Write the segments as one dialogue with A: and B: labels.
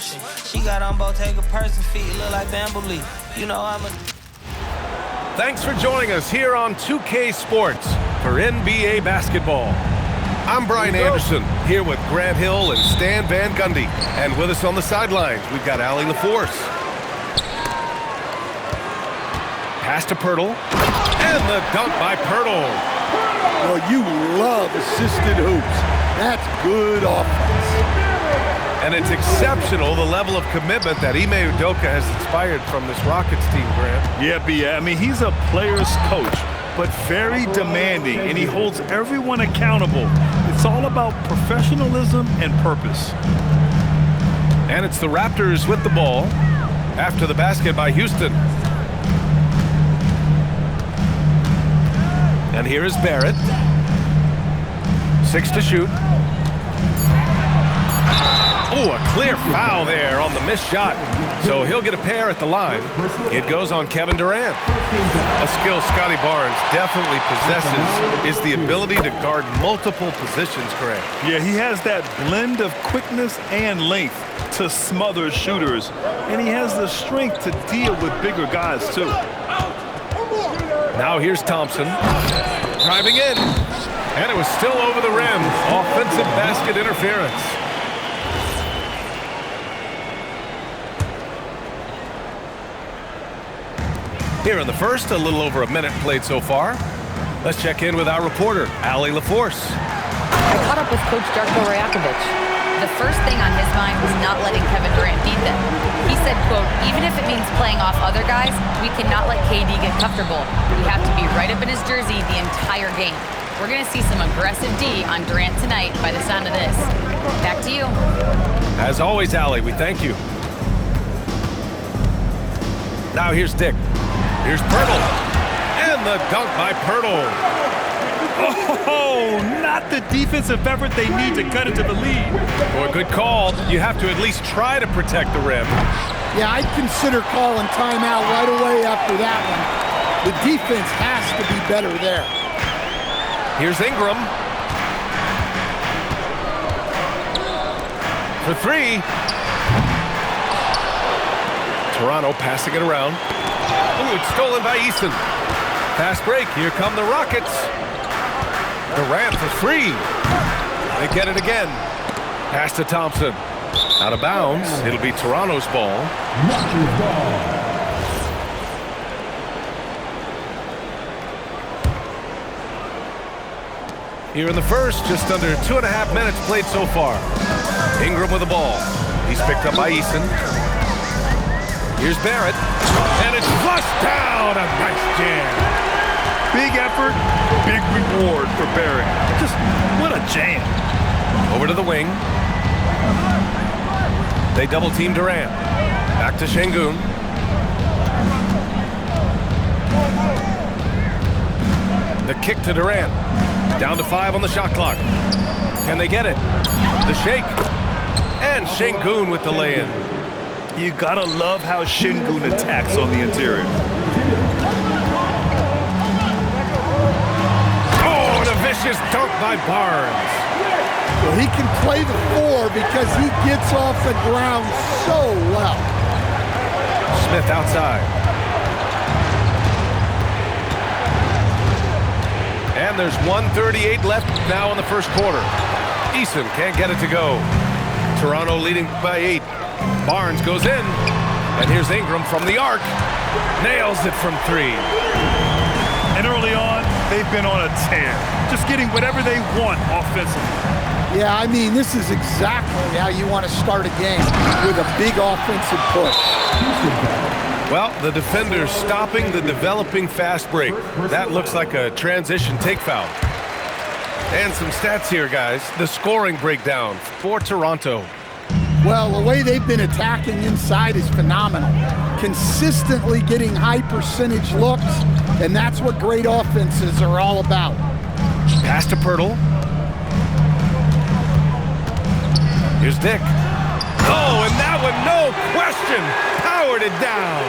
A: She got on Bottega person feet, look like bamboo leaf. You know I'm a...
B: Thanks for joining us here on 2K Sports for NBA basketball. I'm Brian Anderson, here with Grant Hill and Stan Van Gundy. And with us on the sidelines, we've got Allie LaForce. Pass to Pirtle, and the dunk by Pirtle.
C: Well, you love assisted hoops. That's good offense.
B: And it's exceptional, the level of commitment that Ime Udoka has inspired from this Rockets team, Grant.
D: Yeah, B.A. I mean, he's a player's coach, but very demanding, and he holds everyone accountable. It's all about professionalism and purpose.
B: And it's the Raptors with the ball after the basket by Houston. And here is Barrett. 6 to shoot. Oh, a clear foul there on the missed shot. So he'll get a pair at the line. It goes on Kevin Durant. A skill Scotty Barnes definitely possesses is the ability to guard multiple positions, Grant.
D: Yeah, he has that blend of quickness and length to smother shooters. And he has the strength to deal with bigger guys, too.
B: Now here's Thompson. Driving in. And it was still over the rim. Offensive basket interference. Here in the first, a little over a minute played so far. Let's check in with our reporter, Allie LaForce.
E: I caught up with Coach Darko Rajakovic. The first thing on his mind was not letting Kevin Durant beat them. He said, quote, even if it means playing off other guys, we cannot let KD get comfortable. We have to be right up in his jersey the entire game. We're going to see some aggressive D on Durant tonight by the sound of this. Back to you.
B: As always, Allie, we thank you. Now here's Dick. Here's Pirtle. And the dunk by Pirtle.
D: Oh, not the defensive effort they need to cut into the lead.
B: Boy, good call. You have to at least try to protect the rim.
C: Yeah, I'd consider calling timeout right away after that one. The defense has to be better there.
B: Here's Ingram. For 3. Toronto passing it around. Ooh, it's stolen by Eason. Fast break. Here come the Rockets. Durant for 3. They get it again. Pass to Thompson. Out of bounds. It'll be Toronto's ball. Here in the first, just under 2.5 minutes played so far. Ingram with the ball. He's picked up by Eason. Here's Barrett. And it's flushed down. A nice jam.
D: Big effort, big reward for Barrett. Just what a jam.
B: Over to the wing. They double team Durant. Back to Şengün. The kick to Durant. Down to 5 on the shot clock. Can they get it? The shake. And Şengün with the lay-in.
D: You gotta love how Şengün attacks on the interior.
B: Oh, and a vicious dunk by Barnes.
C: Well, he can play the 4 because he gets off the ground so well.
B: Smith outside. And there's 1:38 left now in the first quarter. Eason can't get it to go. Toronto leading by 8. Barnes goes in. And here's Ingram from the arc. Nails it from 3.
D: And early on, they've been on a tear. Just getting whatever they want offensively.
C: Yeah, I mean, this is exactly how you want to start a game, with a big offensive push.
B: Well, the defender's stopping the developing fast break. That looks like a transition take foul. And some stats here, guys. The scoring breakdown for Toronto.
C: Well, the way they've been attacking inside is phenomenal. Consistently getting high percentage looks, and that's what great offenses are all about.
B: Pass to Pirtle. Here's Dick. Oh, and that one, no question, powered it down.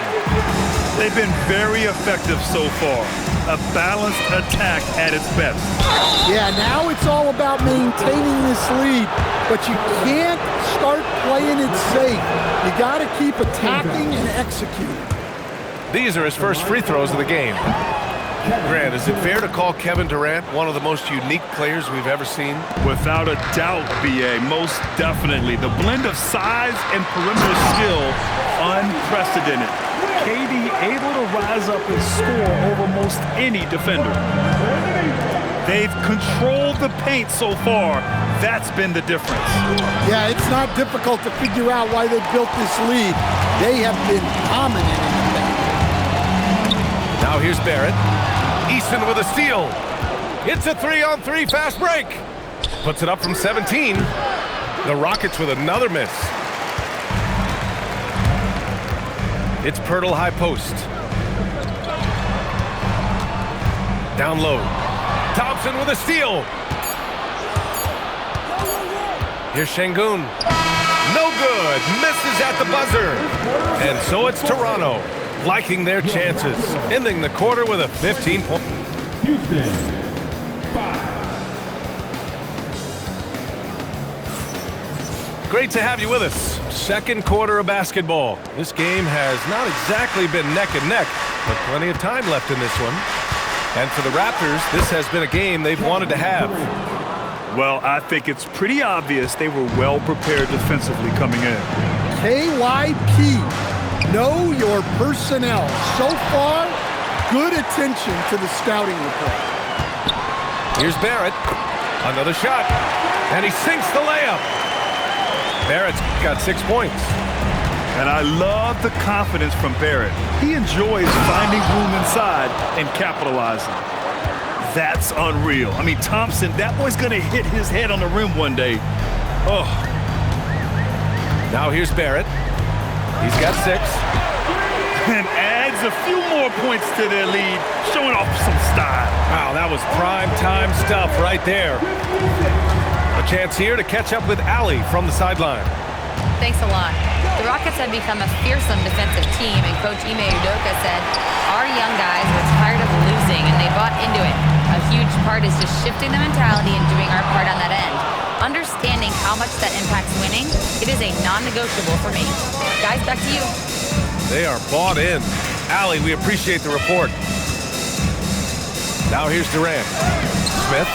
D: They've been very effective so far. A balanced attack at its best.
C: Yeah, now it's all about maintaining this lead, but you can't start playing it safe. You got to keep attacking and executing.
B: These are his first free throws of the game. Grant, is it fair to call Kevin Durant one of the most unique players we've ever seen?
D: Without a doubt, B.A., most definitely. The blend of size and perimeter skill, unprecedented. KD able to rise up and score over most any defender. They've controlled the paint so far. That's been the difference.
C: Yeah, it's not difficult to figure out why they built this lead. They have been dominant in the paint.
B: Now here's Barrett. Easton with a steal. It's a 3-on-3 fast break. Puts it up from 17. The Rockets with another miss. It's Pirtle high post. Down low. Thompson with a steal. Here's Şengün. No good. Misses at the buzzer. And so it's Toronto liking their chances, ending the quarter with a 15-point.
F: Houston, 5.
B: Great to have you with us. Second quarter of basketball. This game has not exactly been neck and neck, but plenty of time left in this one. And for the Raptors, this has been a game they've wanted to have.
D: Well, I think it's pretty obvious they were well prepared defensively coming in.
C: KYP, know your personnel. So far, good attention to the scouting report.
B: Here's Barrett. Another shot. And he sinks the layup. Barrett's got 6 points.
D: And I love the confidence from Barrett. He enjoys finding room inside and capitalizing. That's unreal. I mean, Thompson, that boy's going to hit his head on the rim one day. Oh.
B: Now here's Barrett. He's got 6.
D: And adds a few more points to their lead, showing off some style.
B: Wow, that was prime time stuff right there. A chance here to catch up with Allie from the sideline.
E: Thanks a lot. The Rockets have become a fearsome defensive team, and Coach Ime Udoka said, our young guys were tired of losing, and they bought into it. A huge part is just shifting the mentality and doing our part on that end. Understanding how much that impacts winning, it is a non-negotiable for me. Guys, back to you.
B: They are bought in. Allie, we appreciate the report. Now here's Durant. Smith.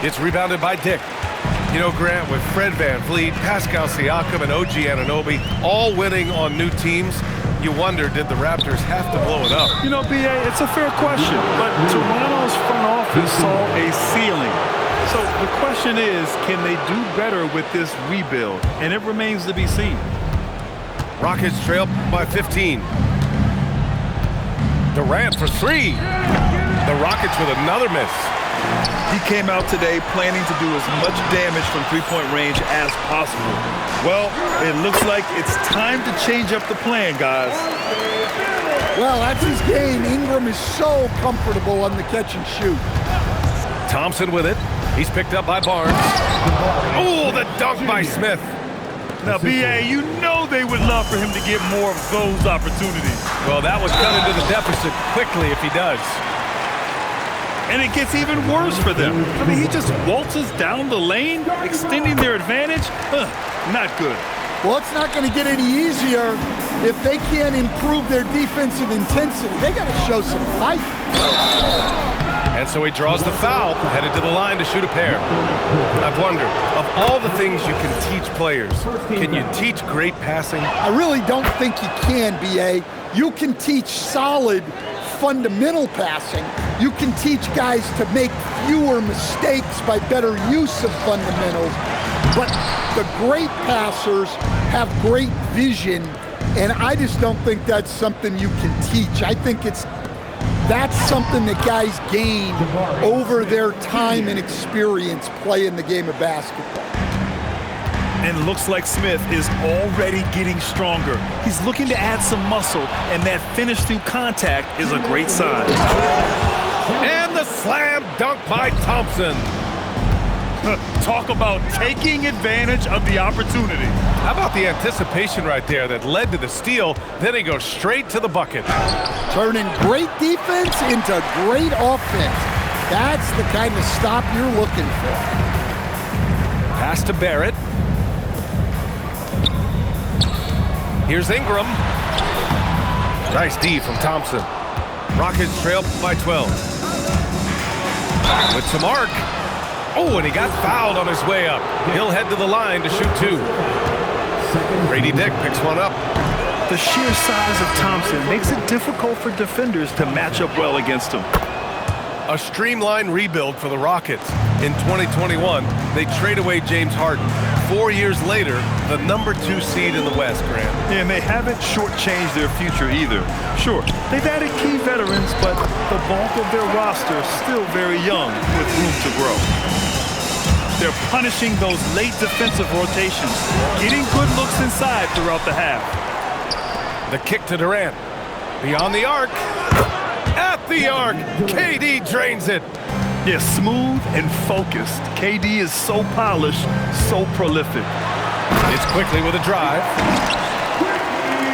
B: It's rebounded by Dick. You know, Grant, with Fred VanVleet, Pascal Siakam, and OG Anunoby all winning on new teams, you wonder, did the Raptors have to blow it up?
D: You know, B.A., it's a fair question, but Toronto's front office saw a ceiling. So the question is, can they do better with this rebuild? And it remains to be seen.
B: Rockets trail by 15. Durant for 3. The Rockets with another miss.
D: He came out today planning to do as much damage from three-point range as possible. Well, it looks like it's time to change up the plan, guys.
C: Well, that's his game. Ingram is so comfortable on the catch and shoot.
B: Thompson with it. He's picked up by Barnes. Oh, the dunk by Smith.
D: Now, B.A., you know they would love for him to get more of those opportunities.
B: Well, that would cut into the deficit quickly if he does.
D: And it gets even worse for them. I mean, he just waltzes down the lane, extending their advantage. Not good.
C: Well, it's not going to get any easier if they can't improve their defensive intensity. They got to show some fight.
B: And so he draws the foul, headed to the line to shoot a pair. I've wondered, of all the things you can teach players, can you teach great passing?
C: I really don't think you can, B.A. You can teach solid fundamental passing. You can teach guys to make fewer mistakes by better use of fundamentals. But the great passers have great vision, and I just don't think that's something you can teach. I think that's something that guys gain over their time and experience playing the game of basketball.
D: And looks like Smith is already getting stronger. He's looking to add some muscle, and that finish through contact is a great sign.
B: And the slam dunk by Thompson.
D: Talk about taking advantage of the opportunity.
B: How about the anticipation right there that led to the steal? Then he goes straight to the bucket.
C: Turning great defense into great offense. That's the kind of stop you're looking for.
B: Pass to Barrett. Here's Ingram. Nice D from Thompson. Rockets trail by 12. With some arc. Oh, and he got fouled on his way up. He'll head to the line to shoot 2. Grady Dick picks one up.
D: The sheer size of Thompson makes it difficult for defenders to match up well against him.
B: A streamlined rebuild for the Rockets. In 2021, they trade away James Harden. 4 years later, the number 2 seed in the West, Grant.
D: Yeah, and they haven't shortchanged their future either. Sure, they've added key veterans, but the bulk of their roster is still very young with room to grow. They're punishing those late defensive rotations, getting good looks inside throughout the half.
B: The kick to Durant. Beyond the arc. At the arc. KD drains it.
D: Yeah, smooth and focused. KD is so polished, so prolific.
B: It's quickly with a drive.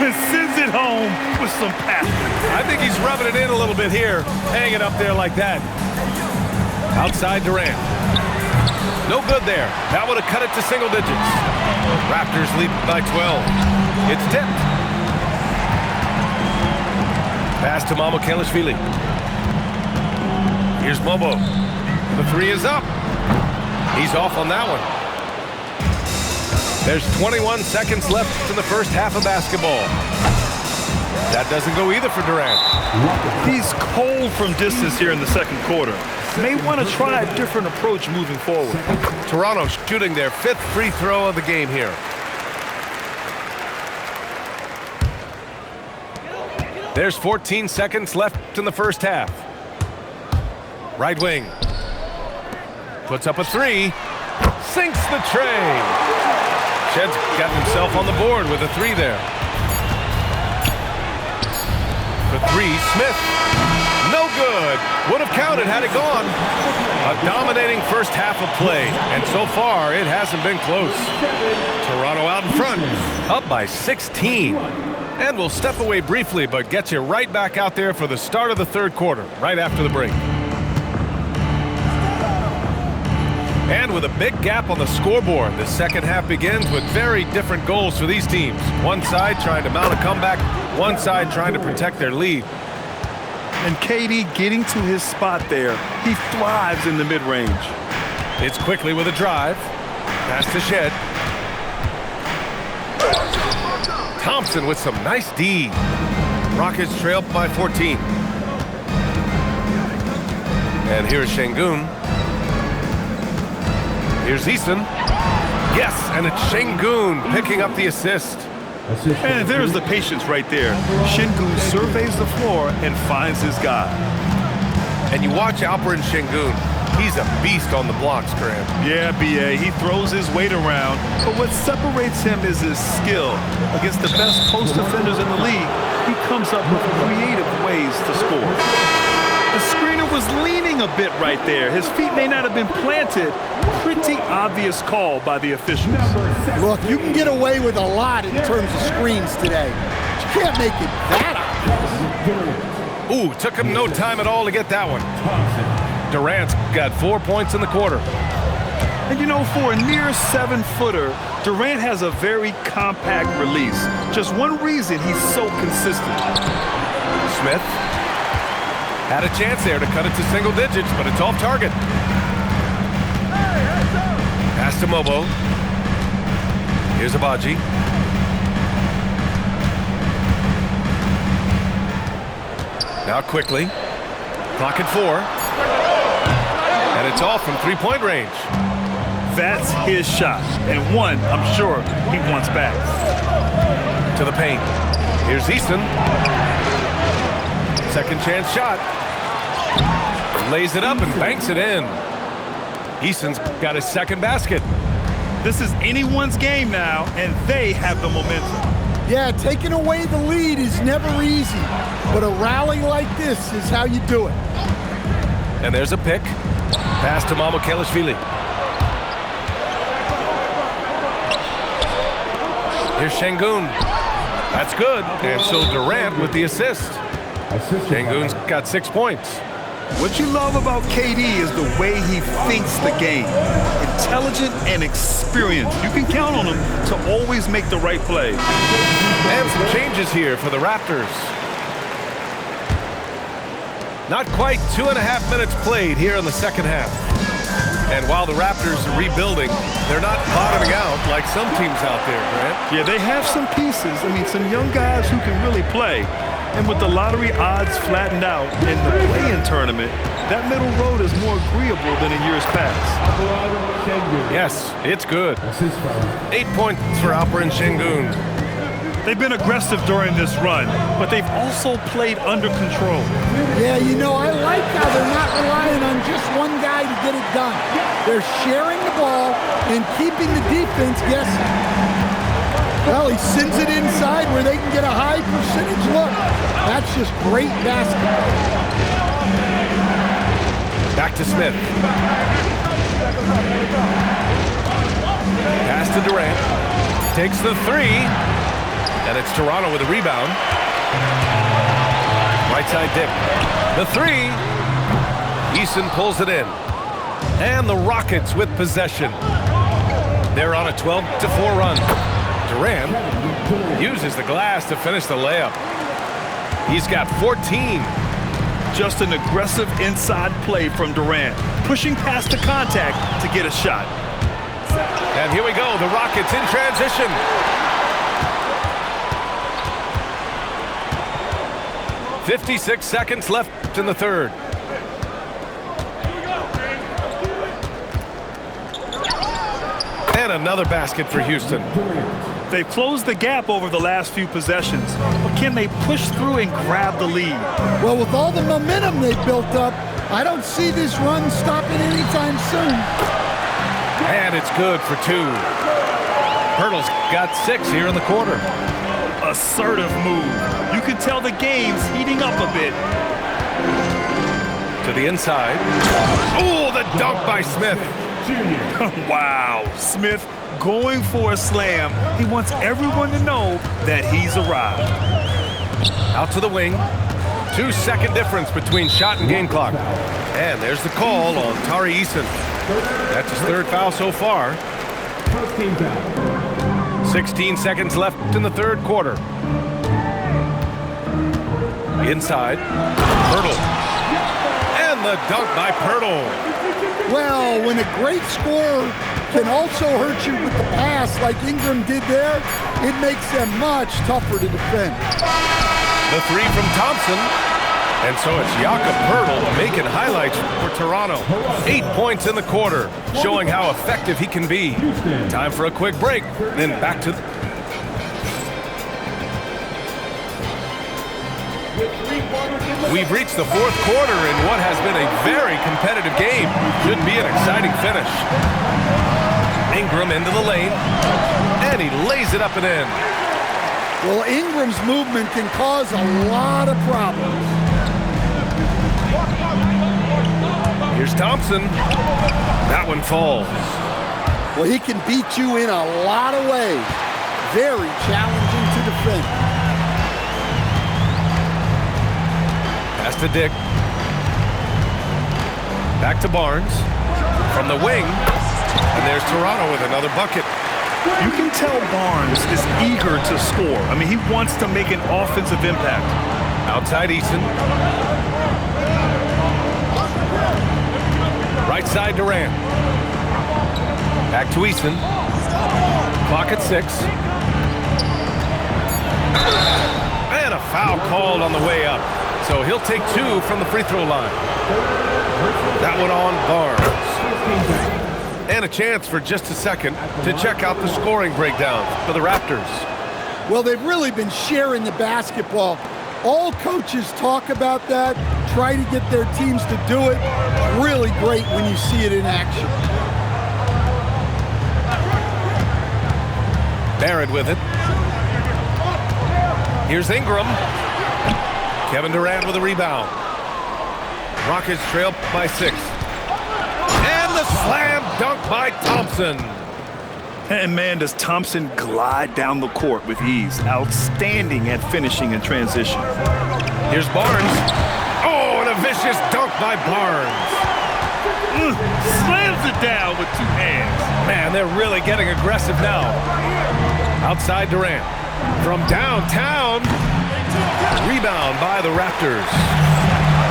D: And sends it home with some passion.
B: I think he's rubbing it in a little bit here. Hang it up there like that. Outside Durant. No good there. That would have cut it to single digits. Raptors lead by 12. It's tipped. Pass to Mamukelashvili. Here's Mobo. The 3 is up. He's off on that one. There's 21 seconds left in the first half of basketball. That doesn't go either for Durant.
D: He's cold from distance here in the second quarter. May want to try a different approach moving forward.
B: Toronto shooting their 5th free throw of the game here. There's 14 seconds left in the first half. Right wing. Puts up a 3. Sinks the tray. Shed's got himself on the board with a 3 there. The 3, Smith. No good. Would have counted had it gone. A dominating first half of play, and so far it hasn't been close. Toronto out in front, up by 16. And we'll step away briefly, but get you right back out there for the start of the third quarter, right after the break. And with a big gap on the scoreboard, the second half begins with very different goals for these teams. One side trying to mount a comeback, one side trying to protect their lead.
D: And KD getting to his spot there. He thrives in the mid-range.
B: It's quickly with a drive. Pass to Shed. Thompson with some nice D. Rockets trail by 14. And here's Şengün. Here's Easton. Yes, and it's Şengün picking up the assist.
D: And there's the patience right there. Şengün surveys the floor and finds his guy.
B: And you watch Alperen Şengün. He's a beast on the blocks, Graham.
D: Yeah, B.A. He throws his weight around, but what separates him is his skill. Against the best post defenders in the league, he comes up with creative ways to score. The screener was leaning a bit right there. His feet may not have been planted. Pretty obvious call by the officials.
C: Look, you can get away with a lot in terms of screens today. But you can't make it that obvious.
B: Ooh, took him no time at all to get that one. Durant's got 4 points in the quarter.
D: And you know, for a near 7-footer, Durant has a very compact release. Just one reason he's so consistent.
B: Smith had a chance there to cut it to single digits, but it's off target. Pass to Mobo. Here's Abaji. Now quickly. Clock at 4. And it's off from three-point range.
D: That's his shot, and one I'm sure he wants back.
B: To the paint. Here's Easton. Second chance shot. Lays it up and banks it in. Easton's got his second basket.
D: This is anyone's game now, and they have the momentum.
C: Yeah, taking away the lead is never easy, but a rally like this is how you do it.
B: And there's a pick. Pass to Mamukelashvili. Here's Şengün. That's good. And so Durant with the assist. Şengün's got 6 points.
D: What you love about KD is the way he thinks the game. Intelligent and experienced. You can count on him to always make the right play.
B: And some changes here for the Raptors. Not quite 2.5 minutes played here in the second half. And while the Raptors are rebuilding, they're not bottoming out like some teams out there, Grant.
D: Yeah, they have some pieces. I mean, some young guys who can really play. And with the lottery odds flattened out in the play-in tournament, that middle road is more agreeable than in years past.
B: Yes, it's good. 8 points for Alperen Şengün.
D: They've been aggressive during this run, but they've also played under control.
C: Yeah, you know, I like how they're not relying on just one guy to get it done. They're sharing the ball and keeping the defense guessing. Well, he sends it inside where they can get a high percentage look. That's just great basketball.
B: Back to Smith. Pass to Durant. Takes the three. And it's Toronto with a rebound. Right side dip. The three. Eason pulls it in. And the Rockets with possession. They're on a 12-4 run. Durant uses the glass to finish the layup. He's got 14.
D: Just an aggressive inside play from Durant, pushing past the contact to get a shot.
B: And here we go, the Rockets in transition. "56 seconds left in the third. And another basket for Houston.
D: They've closed the gap over the last few possessions, but can they push through and grab the lead?
C: Well, with all the momentum they've built up, I don't see this run stopping anytime soon.
B: And it's good for two. Hurdle's got 6 here in the quarter.
D: Assertive move. You can tell the game's heating up a bit.
B: To the inside. Oh, the dunk by Smith.
D: Wow, Smith going for a slam. He wants everyone to know that he's arrived.
B: Out to the wing. 2-second difference between shot and game clock. And there's the call on Tari Eason. That's his third foul so far. 16 seconds left in the third quarter. Inside. Pirtle. And the dunk by Pirtle.
C: Well, when a great scorer can also hurt you with the pass like Ingram did there, it makes them much tougher to defend.
B: The three from Thompson. And so it's Jakob Pirtle making highlights for Toronto. 8 points in the quarter, showing how effective he can be. Time for a quick break, then back to... We've reached the fourth quarter in what has been a very competitive game. Should be an exciting finish. Ingram into the lane, and he lays it up and in.
C: Well, Ingram's movement can cause a lot of problems.
B: Here's Thompson. That one falls.
C: Well, he can beat you in a lot of ways. Very challenging to defend.
B: Pass to Dick. Back to Barnes. From the wing. And there's Toronto with another bucket.
D: You can tell Barnes is eager to score. I mean, he wants to make an offensive impact.
B: Outside Eason. Right side Durant. Back to Eason. Clock at 6. And a foul called on the way up. So he'll take 2 from the free throw line. That one on Barnes. And a chance for just a second to check out the scoring breakdown for the Raptors.
C: Well, they've really been sharing the basketball. All coaches talk about that, try to get their teams to do it. Really great when you see it in action.
B: Barrett with it. Here's Ingram. Kevin Durant with a rebound. Rockets trail by 6. And the slam dunk by Thompson.
D: And man, does Thompson glide down the court with ease. Outstanding at finishing in transition.
B: Here's Barnes. Oh, and a Delicious dunk by Barnes.
D: Slams it down with two hands.
B: Man, they're really getting aggressive now. Outside Durant. From downtown. Rebound by the Raptors.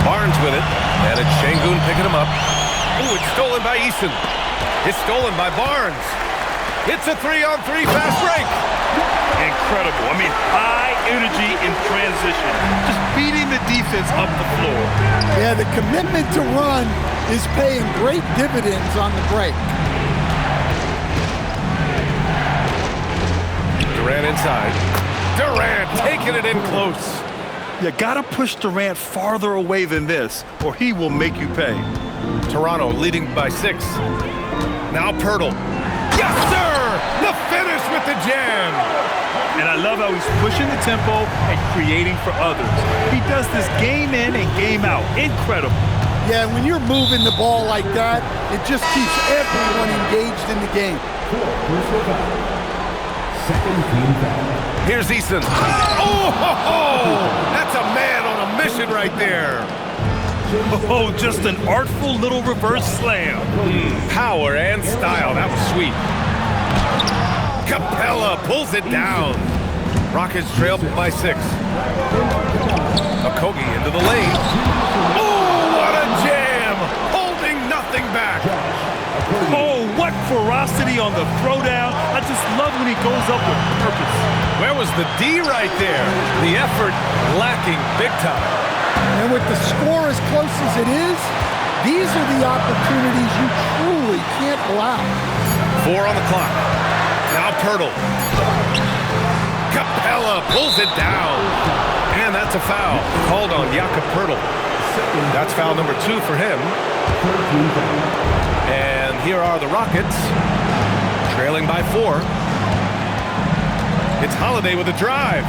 B: Barnes with it. And it's Şengün picking him up. Ooh, it's stolen by Eason. It's stolen by Barnes. It's a 3-on-3 fast break.
D: Incredible. I mean, high energy in transition. Just beating the defense up the floor.
C: Yeah, the commitment to run is paying great dividends on the break.
B: Durant inside. Durant taking it in close.
D: You gotta push Durant farther away than this, or he will make you pay.
B: Toronto leading by 6. Now Pirtle. Yes, sir! The finish with the jam.
D: And I love how he's pushing the tempo and creating for others. He does this game in and game out. Incredible.
C: Yeah, when you're moving the ball like that, it just keeps everyone engaged in the game.
B: Here's Eason. That's a man on a mission right there.
D: Oh, just an artful little reverse slam.
B: Power and style. That was sweet. Capella pulls it down. Rockets trail by 6. Okogie into the lane. Oh, what a jam! Holding nothing back.
D: Oh, what ferocity on the throwdown. I just love when he goes up with purpose.
B: Where was the D right there? The effort lacking big time.
C: And with the score as close as it is, these are the opportunities you truly can't allow.
B: 4 on the clock. Now Pirtle. Capella pulls it down. And that's a foul. Called on Jakob Pirtle. That's foul number 2 for him. And here are the Rockets. Trailing by 4. It's Holiday with a drive.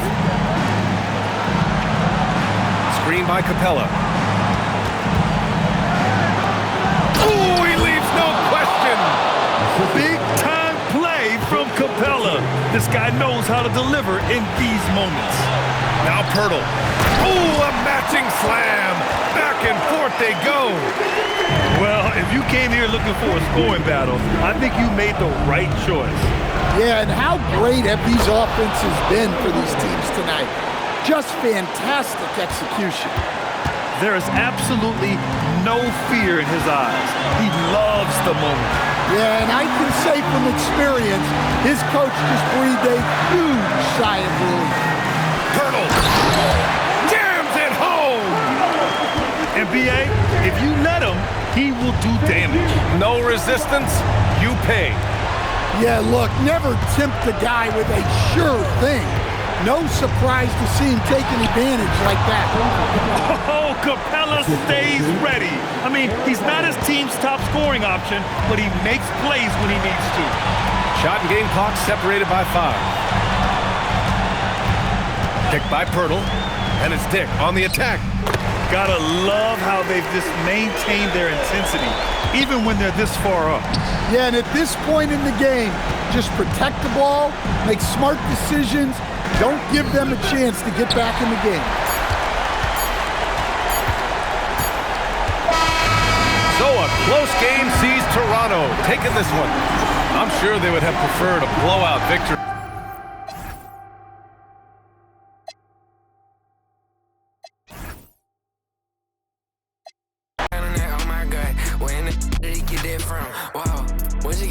B: Screen by Capella. Oh, he leaves no question.
D: Big time play from Capella. This guy knows how to deliver in these moments.
B: Now Pirtle. Oh, a matching slam. Back and forth they go.
D: Well, if you came here looking for a scoring battle, I think you made the right choice.
C: Yeah, and how great have these offenses been for these teams tonight? Just fantastic execution.
D: There is absolutely no fear in his eyes. He loves the moment.
C: Yeah, and I can say from experience, his coach just breathed a huge sigh of relief.
B: Pirtle jams it home.
D: And B.A., if you let him, he will do damage.
B: No resistance, you pay.
C: Yeah, look, never tempt a guy with a sure thing. No surprise to see him taking advantage like that.
D: Oh, Capella stays ready. I mean, he's not his team's top scoring option, but he makes plays when he needs to.
B: Shot and game clock separated by 5. Picked by Pirtle, and it's Dick on the attack.
D: Gotta love how they've just maintained their intensity, even when they're this far up.
C: Yeah, and at this point in the game, just protect the ball, make smart decisions, don't give them a chance to get back in the game.
B: So a close game sees Toronto taking this one. I'm sure they would have preferred a blowout victory.